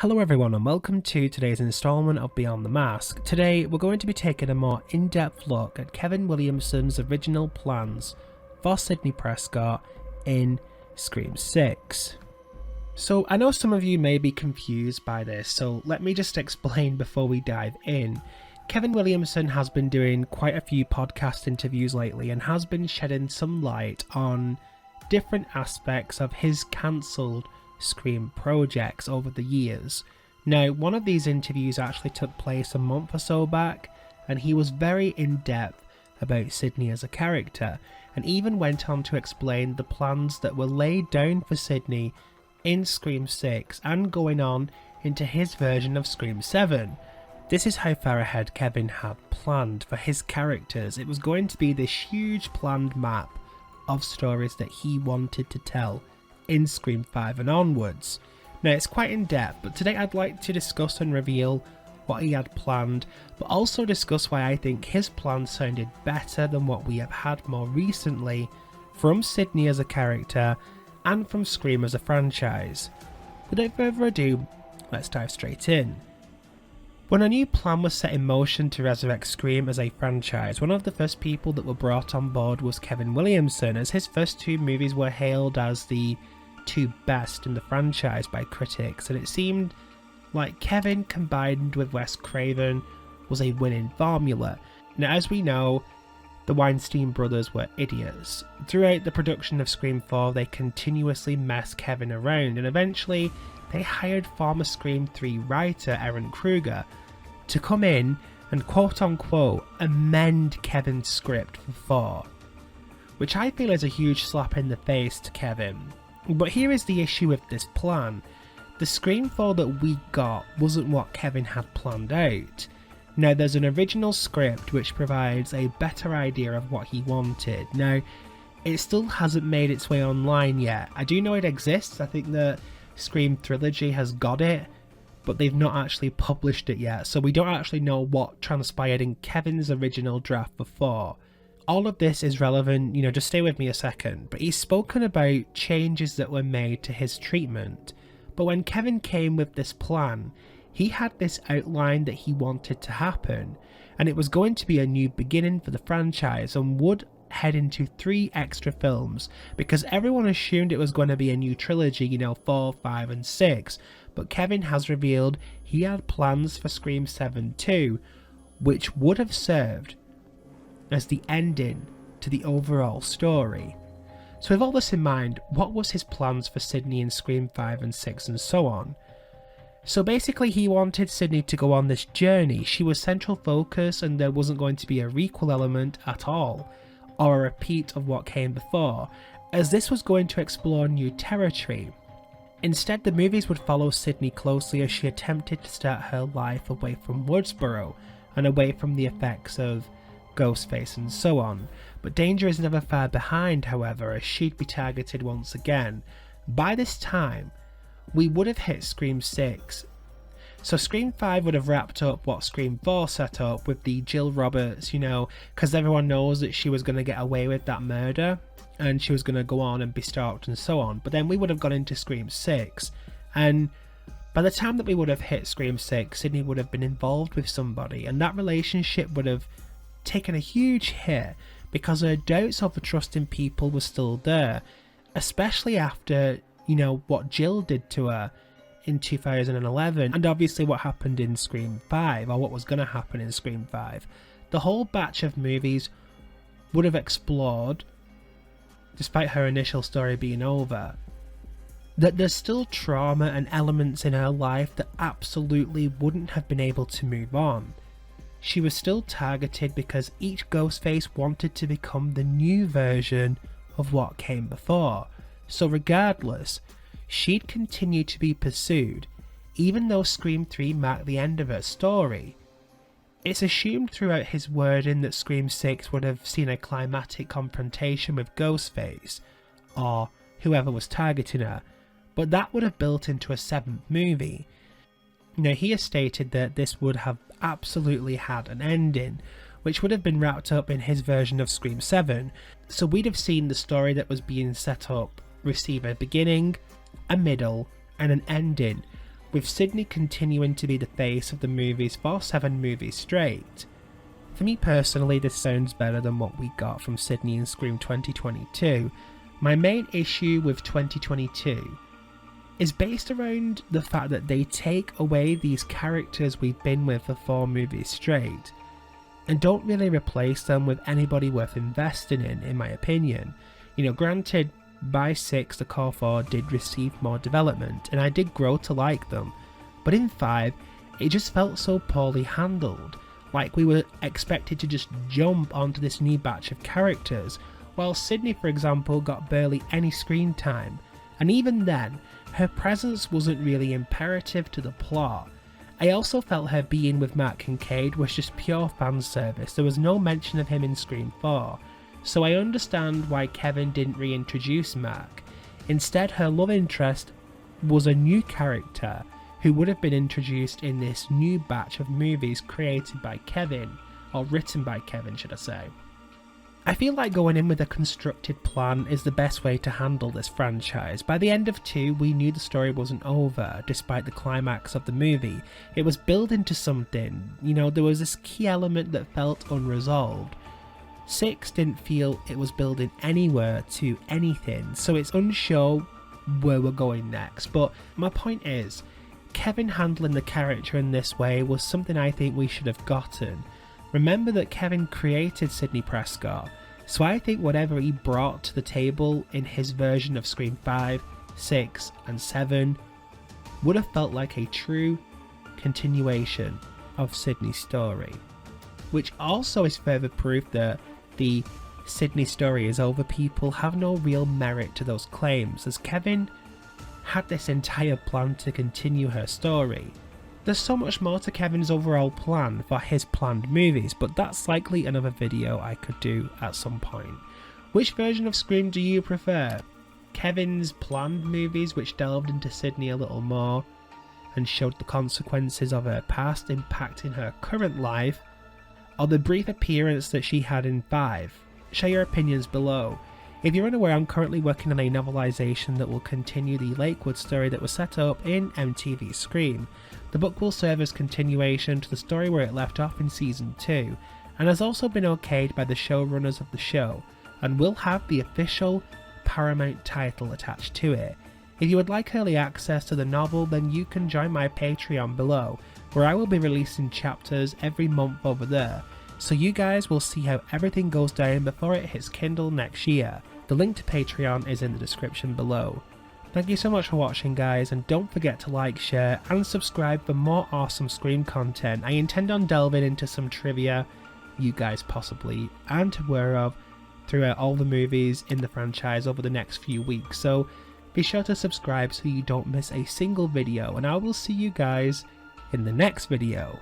Hello everyone and welcome to today's installment of Beyond the Mask. Today we're going to be taking a more in-depth look at Kevin Williamson's original plans for Sidney Prescott in Scream 6. So I know some of you may be confused by this, so let me just explain before we dive in. Kevin Williamson has been doing quite a few podcast interviews lately and has been shedding some light on different aspects of his cancelled Scream projects over the years. Now, one of these interviews actually took place a month or so back, and he was very in-depth about Sidney as a character, and even went on to explain the plans that were laid down for Sidney in Scream 6 and going on into his version of Scream 7. This is how far ahead Kevin had planned for his characters. It was going to be this huge planned map of stories that he wanted to tell in Scream 5 and onwards. Now, it's quite in depth, but today I'd like to discuss and reveal what he had planned, but also discuss why I think his plan sounded better than what we have had more recently from Sidney as a character and from Scream as a franchise. Without further ado, let's dive straight in. When a new plan was set in motion to resurrect Scream as a franchise, one of the first people that were brought on board was Kevin Williamson, as his first two movies were hailed as the two best in the franchise by critics, and it seemed like Kevin combined with Wes Craven was a winning formula. Now, as we know, the Weinstein brothers were idiots. Throughout the production of Scream 4, they continuously messed Kevin around, and eventually they hired former Scream 3 writer Erin Kruger to come in and quote-unquote amend Kevin's script for 4, which I feel is a huge slap in the face to Kevin. But here is the issue with this plan. The Scream 4 that we got wasn't what Kevin had planned out. Now, there's an original script which provides a better idea of what he wanted. Now, it still hasn't made its way online yet. I do know it exists. I think the Scream Trilogy has got it, but they've not actually published it yet, so we don't actually know what transpired in Kevin's original draft before. All of this is relevant, just stay with me a second, but he's spoken about changes that were made to his treatment. But when Kevin came with this plan, he had this outline that he wanted to happen, and it was going to be a new beginning for the franchise and would head into 3 extra films, because everyone assumed it was going to be a new trilogy, 4, 5 and 6, but Kevin has revealed he had plans for Scream 7 too, which would have served as the ending to the overall story. So with all this in mind, what was his plans for Sidney in Scream 5 and 6 and so on? So basically he wanted Sidney to go on this journey. She was central focus and there wasn't going to be a requel element at all, or a repeat of what came before, as this was going to explore new territory. Instead, the movies would follow Sidney closely as she attempted to start her life away from Woodsboro and away from the effects of Ghostface and so on. But danger is never far behind, however, as she'd be targeted once again. By this time, we would have hit Scream 6. So Scream 5 would have wrapped up what Scream 4 set up with the Jill Roberts, because everyone knows that she was going to get away with that murder and she was going to go on and be stalked and so on. But then we would have gone into Scream 6, and by the time that we would have hit Scream 6, Sidney would have been involved with somebody, and that relationship would have taken a huge hit because her doubts over trusting people were still there, especially after, what Jill did to her in 2011, and obviously what happened in Scream 5, or what was going to happen in Scream 5. The whole batch of movies would have explored, despite her initial story being over, that there's still trauma and elements in her life that absolutely wouldn't have been able to move on. She was still targeted because each Ghostface wanted to become the new version of what came before. So regardless, she'd continue to be pursued, even though Scream 3 marked the end of her story. It's assumed throughout his wording that Scream 6 would have seen a climactic confrontation with Ghostface, or whoever was targeting her, but that would have built into a 7th movie. Now, he has stated that this would have absolutely had an ending, which would have been wrapped up in his version of Scream 7, so we'd have seen the story that was being set up receive a beginning, a middle, and an ending, with Sidney continuing to be the face of the movies for 7 movies straight. For me personally, this sounds better than what we got from Sidney in Scream 2022. My main issue with 2022 is based around the fact that they take away these characters we've been with for 4 movies straight and don't really replace them with anybody worth investing in my opinion. You know, granted, by 6 the core 4 did receive more development and I did grow to like them, but in 5 it just felt so poorly handled, like we were expected to just jump onto this new batch of characters, while Sidney, for example, got barely any screen time, and even then her presence wasn't really imperative to the plot. I also felt her being with Matt Kincaid was just pure fan service. There was no mention of him in Scream 4, so I understand why Kevin didn't reintroduce Mac. Instead, her love interest was a new character who would have been introduced in this new batch of movies created by Kevin, or written by Kevin should I say. I feel like going in with a constructed plan is the best way to handle this franchise. By the end of 2, we knew the story wasn't over, despite the climax of the movie. It was building to something, you know, there was this key element that felt unresolved. 6 didn't feel it was building anywhere to anything, so it's unsure where we're going next. But my point is, Kevin handling the character in this way was something I think we should have gotten. Remember that Kevin created Sidney Prescott, so I think whatever he brought to the table in his version of Scream 5, 6 and 7 would have felt like a true continuation of Sidney's story. Which also is further proof that the Sidney story is over people have no real merit to those claims, as Kevin had this entire plan to continue her story. There's so much more to Kevin's overall plan for his planned movies, but that's likely another video I could do at some point. Which version of Scream do you prefer? Kevin's planned movies which delved into Sidney a little more and showed the consequences of her past impacting her current life, or the brief appearance that she had in 5? Share your opinions below. If you're unaware, I'm currently working on a novelisation that will continue the Lakewood story that was set up in MTV Scream. The book will serve as continuation to the story where it left off in Season 2, and has also been okayed by the showrunners of the show, and will have the official Paramount title attached to it. If you would like early access to the novel, then you can join my Patreon below, where I will be releasing chapters every month over there, so you guys will see how everything goes down before it hits Kindle next year. The link to Patreon is in the description below. Thank you so much for watching guys, and don't forget to like, share and subscribe for more awesome Scream content. I intend on delving into some trivia you guys possibly aren't aware of throughout all the movies in the franchise over the next few weeks, so be sure to subscribe so you don't miss a single video, and I will see you guys in the next video.